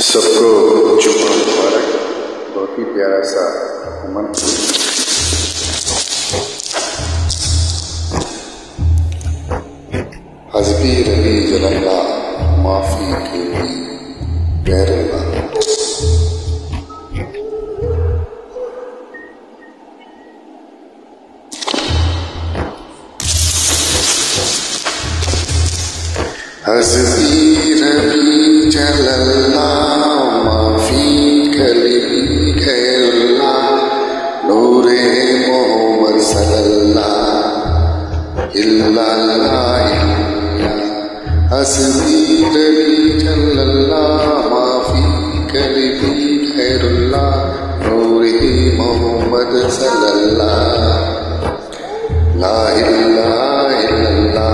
सबको जुम्मा मुबारक। बहुत ही प्यारा सा मन। हस्बी रबी जलल्ला माफी के भी गैरुल्लाह। हस्बी रबी जलल्ला माफी कली गैरुल्लाह नूरे मोहम्मद सल्लल्लाहु इल्लल्लाह। हस्बी रबी जलल्ला माफी कली गैरुल्लाह नूरे मोहम्मद सल्लल्लाहु ला इलाहा इल्लल्लाह।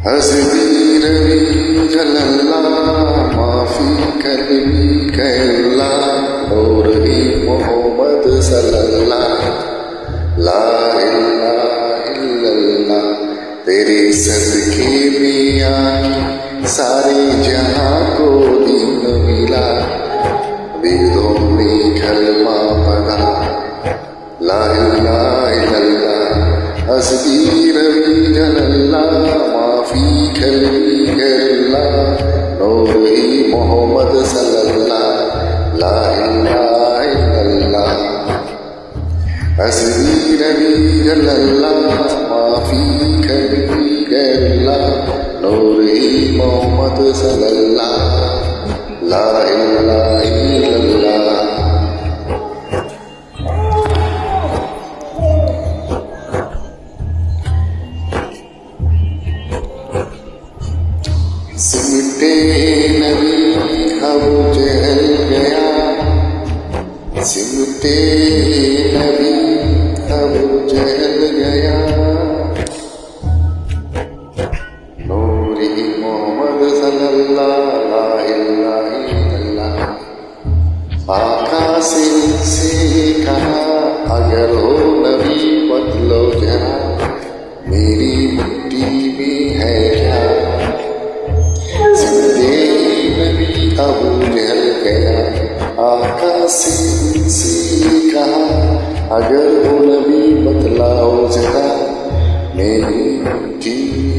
हस्बी रबी जलल्ला माफी कलबी गैरुल्लाह और ही मोहम्मद सल्लल्लाहु ला इलाहा इल्लल्लाह। तेरे सदके में आई सारे जहां को दीन मिला, वेदों में कलमा पढ़ा ला इलाहा इल्लल्लाह। हस्बी रबी जलल्ला माफी कली गैरुल्लाह नूर ही मोहम्मद सल्लल्लाहु ला इलाहा इल्लल्लाह। हस्बी रबी जलल्ला माफी कली गैरुल्लाह नूर ही मोहम्मद सल्लल्लाहु ला इलाहा इल्लल्लाह। सिमटे नबी अबू जहल गया, सिमटे नबी अबू जहल गया नूर ही मोहम्मद सल्लल्लाहु ला इलाहा इल्लल्लाह। आका से कहा अगर हो नबी बदलो जरा, मेरी मिट्टी में है क्या। अबू जहल गया आका से कहा अगर वो नबी बतलाओ जरा, मेरी मिट्टी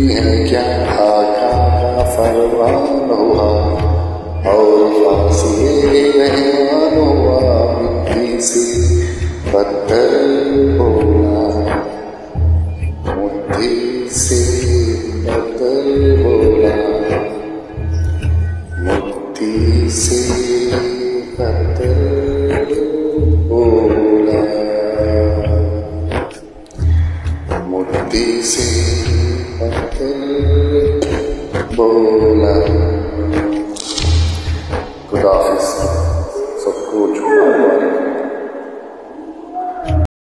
है क्या। आका का फरमान हुआ और फासिले रहमान हुआ, मिट्टी से पत्थर बोला, मिट्टी से पत्थर बोला, मोती से पत्थर बोला, मोती से पत्थर बोला। खुदा हाफिज़। सबको जुम्मा मुबारक।